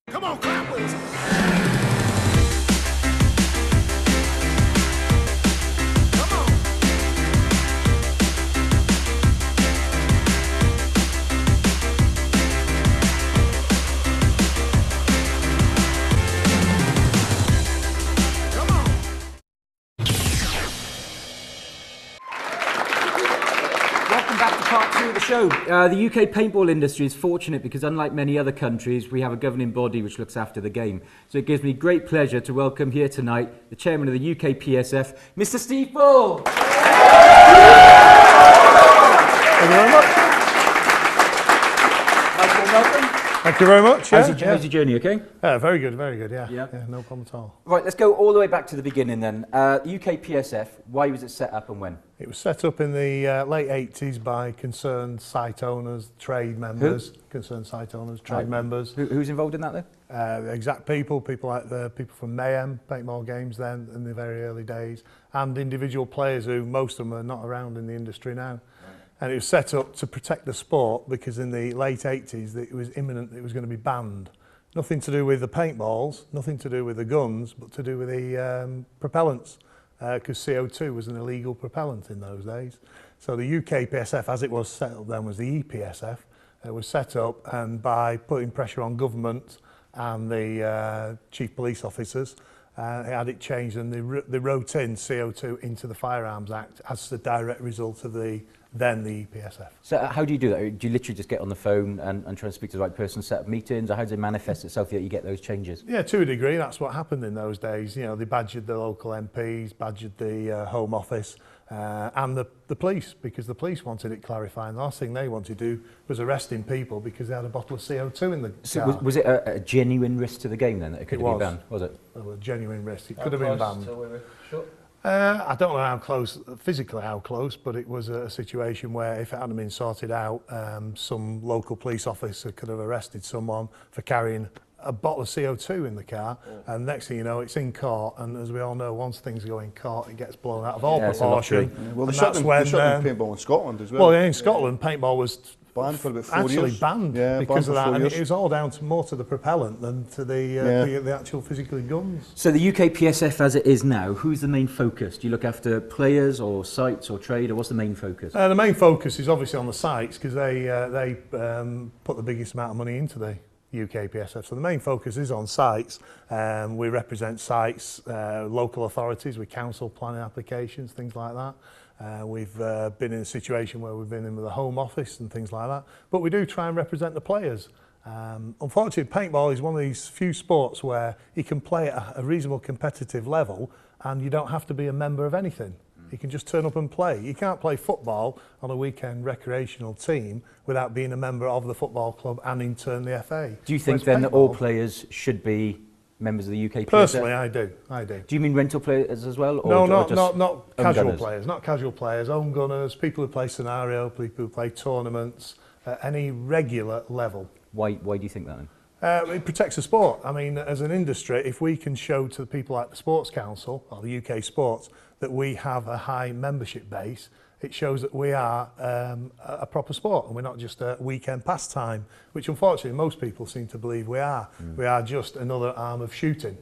Come on, clappers! Come on! Come on! Welcome back to part 2 of the show. The UK paintball industry is fortunate because unlike many other countries, we have a governing body which looks after the game. So it gives me great pleasure to welcome here tonight the chairman of the UKPSF, Mr. Steve Bull. Thank you very much. Nice warm welcome. Thank you very much. How's your journey, okay? Very good, yeah. Yeah. No problem at all. Right, let's go all the way back to the beginning then. UKPSF, why was it set up and when? It was set up in the late 80s by concerned site owners, trade members. Concerned site owners, trade members. Who's involved in that then? The exact people like the people from Mayhem, Paintball games then, in the very early days, and individual players who, most of them are not around in the industry now. And it was set up to protect the sport because in the late 80s it was imminent that it was going to be banned. Nothing to do with the paintballs, nothing to do with the guns, but to do with the propellants, because CO2 was an illegal propellant in those days. So the UKPSF, as it was set up then, was the EPSF. It was set up, and by putting pressure on government and the chief police officers, it had it changed, and they wrote in CO2 into the Firearms Act as the direct result of the EPSF. So how do you do that? Do you literally just get on the phone and try to speak to the right person, set up meetings, or how does it manifest itself that you get those changes? Yeah, to a degree, that's what happened in those days. You know, they badgered the local MPs, badgered the Home Office, and the police, because the police wanted it clarifying. The last thing they wanted to do was arresting people because they had a bottle of CO2 in the car. So was it a genuine risk to the game then that it could have been banned? Was it? It was a genuine risk. It could have been banned. We were shut? I don't know how close, physically how close, but it was a situation where if it hadn't been sorted out, some local police officer could have arrested someone for carrying a bottle of CO2 in the car, and next thing you know, it's in court, and as we all know, once things go in court, it gets blown out of all proportion. Yeah, well, they shut them paintball in Scotland as well. Well, yeah, in Scotland, paintball was banned for about 4 actually years. banned because of that, and it was all down to more to the propellant than to the actual physical guns. So the UKPSF as it is now, who's the main focus? Do you look after players or sites or trade, or what's the main focus? The main focus is obviously on the sites because they put the biggest amount of money into the UKPSF. So the main focus is on sites. We represent sites, local authorities with council planning applications, things like that. We've been in a situation where we've been in with the Home Office and things like that. But we do try and represent the players. Unfortunately, paintball is one of these few sports where you can play at a reasonable competitive level and you don't have to be a member of anything. You can just turn up and play. You can't play football on a weekend recreational team without being a member of the football club and in turn the FA. Do you think then that all players should be members of the UKPSF? Personally, I do. Do you mean rental players as well? Or no, just not casual gunners? players. Not casual players. Own gunners, people who play scenario, people who play tournaments, at any regular level. Why do you think that then? It protects the sport. I mean, as an industry, if we can show to the people like the Sports Council or the UK Sports that we have a high membership base, it shows that we are a proper sport and we're not just a weekend pastime, which unfortunately most people seem to believe we are. We are just another arm of shooting,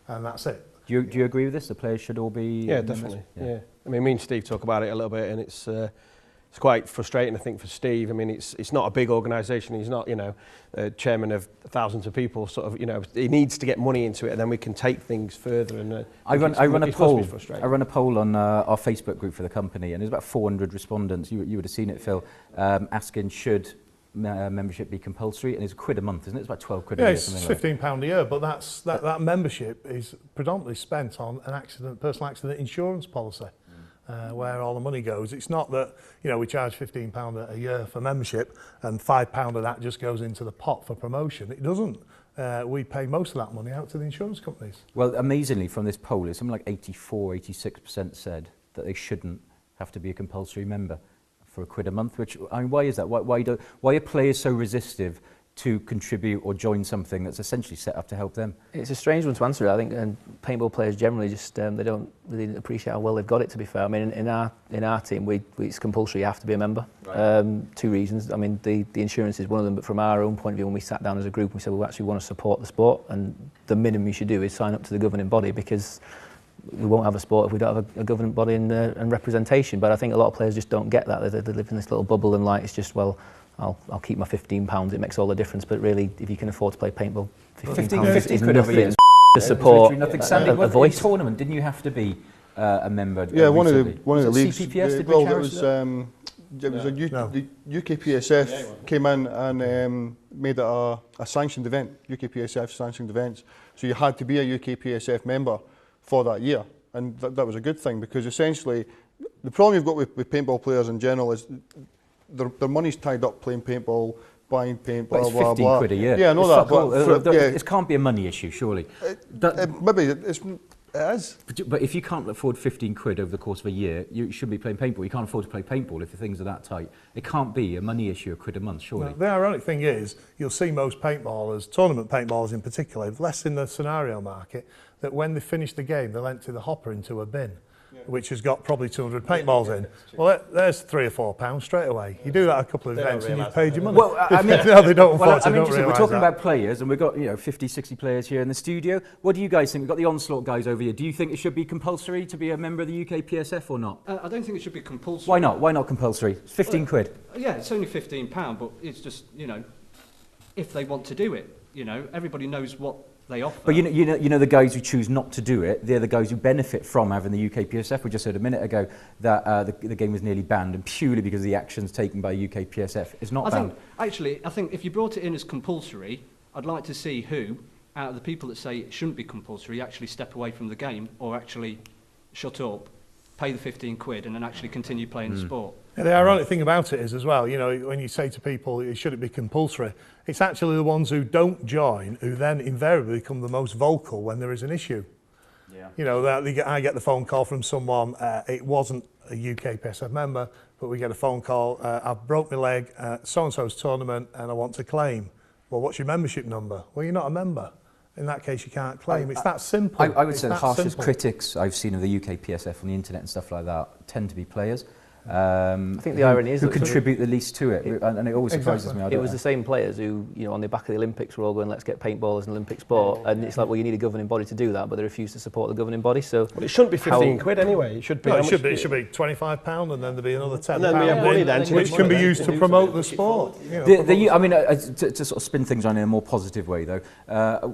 and that's it. Do you agree with this? The players should all be Yeah, members? definitely. Yeah. I mean, me and Steve talk about it a little bit, and it's quite frustrating, I think, for Steve. I mean, it's not a big organisation. He's not, chairman of thousands of people. Sort of, he needs to get money into it, and then we can take things further. And I run a poll. I run a poll on our Facebook group for the company, and there's about 400 respondents. You would have seen it, Phil, asking should membership be compulsory, and it's £1 a month, isn't it? It's about 12 quid a year. Yeah, it's £15 a year, but that membership is predominantly spent on an personal accident insurance policy. Where all the money goes. It's not that, we charge £15 a year for membership and £5 of that just goes into the pot for promotion. It doesn't. We pay most of that money out to the insurance companies. Well, amazingly, from this poll, it's something like 86% said that they shouldn't have to be a compulsory member for £1 a month. Which, I mean, why is that? Why are players so resistive to contribute or join something that's essentially set up to help them? It's a strange one to answer, I think, and paintball players generally just they don't really appreciate how well they've got it, to be fair. I mean, in our team, it's compulsory, you have to be a member. Right. 2 reasons. I mean, the insurance is one of them, but from our own point of view, when we sat down as a group, we said, well, we actually want to support the sport, and the minimum you should do is sign up to the governing body, because we won't have a sport if we don't have a governing body and representation. But I think a lot of players just don't get that. They live in this little bubble, and like, it's just, well, I'll keep my £15, it makes all the difference. But really, if you can afford to play paintball, £15 is nothing to support nothing. a voice. Tournament, didn't you have to be a member? Yeah, one of the leagues. CPPS, did well, we it was the UKPSF came in and made it a sanctioned event, UKPSF sanctioned events. So you had to be a UKPSF member for that year, and that was a good thing, because essentially the problem you've got with paintball players in general is their money's tied up playing paintball, buying paint, blah, it's blah, 15 blah. quid a year. Yeah, I know that. But it can't be a money issue, surely. Maybe it is. But if you can't afford 15 quid over the course of a year, you shouldn't be playing paintball. You can't afford to play paintball if the things are that tight. It can't be a money issue, a quid a month, surely. No, the ironic thing is, you'll see most paintballers, tournament paintballers in particular, less in the scenario market, that when they finish the game, they'll empty the hopper into a bin, which has got probably 200 paintballs in. Well, there's £3 or £4 straight away. You do that a couple of events and you've paid your money. Well, I mean, no, they don't. Well, We're talking about players, and we've got 50, 60 players here in the studio. What do you guys think? We've got the Onslaught guys over here. Do you think it should be compulsory to be a member of the UKPSF or not? I don't think it should be compulsory. Why not? Why not compulsory? It's 15 quid. Yeah, it's only £15, but it's just, if they want to do it, everybody knows what they offer. But you know the guys who choose not to do it, they're the guys who benefit from having the UKPSF. We just heard a minute ago that the game was nearly banned, and purely because of the actions taken by UKPSF. It's not banned. I think if you brought it in as compulsory, I'd like to see who, out of the people that say it shouldn't be compulsory, actually step away from the game, or actually shut up, pay the 15 quid, and then actually continue playing the sport. Yeah, the ironic thing about it is as well, when you say to people, should it be compulsory, it's actually the ones who don't join who then invariably become the most vocal when there is an issue. Yeah. I get the phone call from someone, it wasn't a UKPSF member, but we get a phone call, I've broke my leg at so-and-so's tournament and I want to claim. Well, what's your membership number? Well, you're not a member. In that case, you can't claim. It's that simple. I would say the harshest critics I've seen of the UKPSF on the internet and stuff like that tend to be players. I think the irony is who contribute the least to it, and it always surprises me. It was the same players who, on the back of the Olympics, were all going, let's get paintball as an Olympic sport, and it's like, well, you need a governing body to do that, but they refuse to support the governing body. So it shouldn't be 15 quid anyway. It should be. No, it should be £25, and then there'll be another £10, and then we have money then, which can be used to promote the sport. To sort of spin things on in a more positive way, though,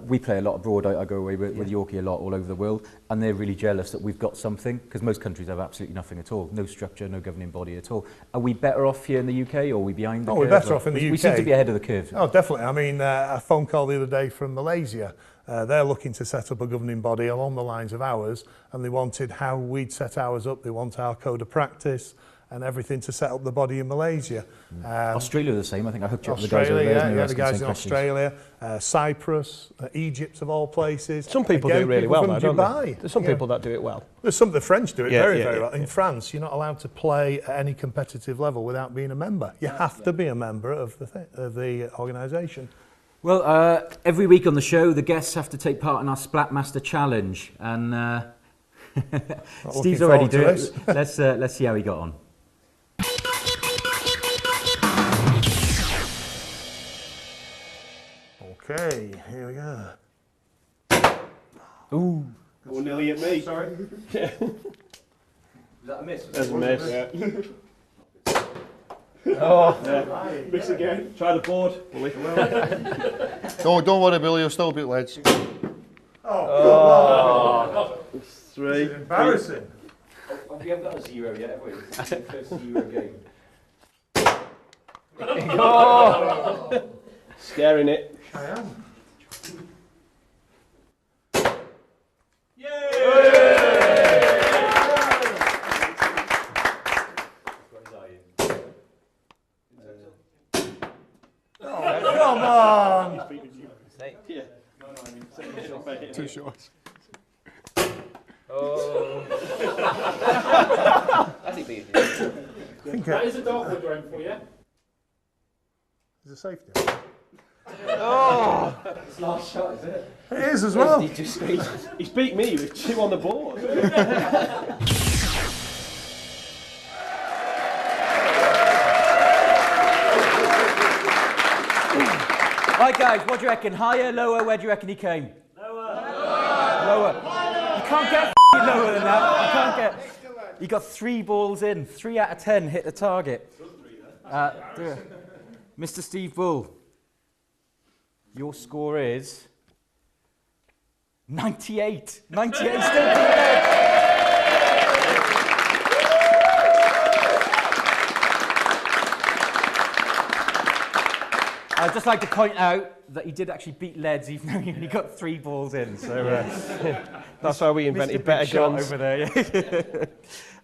we play a lot abroad. I go away with Yorkie a lot all over the world, and they're really jealous that we've got something, because most countries have absolutely nothing at all, no structure, no governing body at all. Are we better off here in the UK, or are we behind the curve? We're better off in the UK. We seem to be ahead of the curve. Oh, definitely. I mean, a phone call the other day from Malaysia. They're looking to set up a governing body along the lines of ours, and they wanted how we'd set ours up. They want our code of practice and everything to set up the body in Malaysia. Australia the same. I think I hooked you up with the guys over there. The guys in Australia, Cyprus, Egypt of all places. Some people do it really well, though, don't they? There's some people that do it well. There's some of the French do it very well. In France, you're not allowed to play at any competitive level without being a member. You have to be a member of the organisation. Well, every week on the show, the guests have to take part in our Splatmaster Challenge, and Steve's already doing it. Let's see how he got on. Okay, here we go. Ooh. Oh, nearly at me. Sorry. Yeah. Was that a miss? That's a miss. Yeah. Oh. Yeah. Miss again. Try the board. Don't worry, Billy. You'll still beat Leeds. Oh. 3. Embarrassing. We haven't got a 0 yet, have we? It's the first 0 game. Oh. Scaring it. I am. Come on! Yeah. Too short. Oh. I think they That is a dark wood round for you. Is it safety? Oh! It's last shot, is it? It is as well. He's beat me with 2 on the board. Right, guys, what do you reckon? Higher, lower? Where do you reckon he came? Lower. You can't get lower than that. You can't get. He got 3 balls in. 3 out of 10 hit the target. Mr. Steve Bull, your score is 98. 98 still beat. I'd just like to point out that he did actually beat Leads, even though he only got 3 balls in. So That's why we invented better guns. Over there.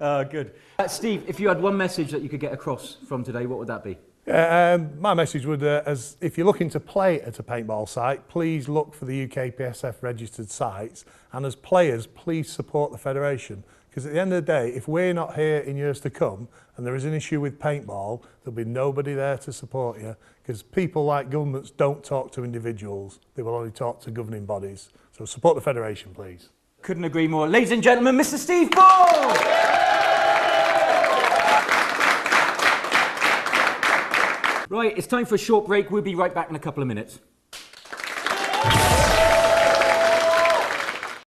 Yeah. Good. Steve, if you had one message that you could get across from today, what would that be? My message would, as if you're looking to play at a paintball site, please look for the UKPSF registered sites, and as players, please support the federation. Because at the end of the day, if we're not here in years to come and there is an issue with paintball, there'll be nobody there to support you, because people like governments don't talk to individuals, they will only talk to governing bodies. So support the federation, please. Couldn't agree more. Ladies and gentlemen, Mr. Steve Bull! Right, it's time for a short break. We'll be right back in a couple of minutes.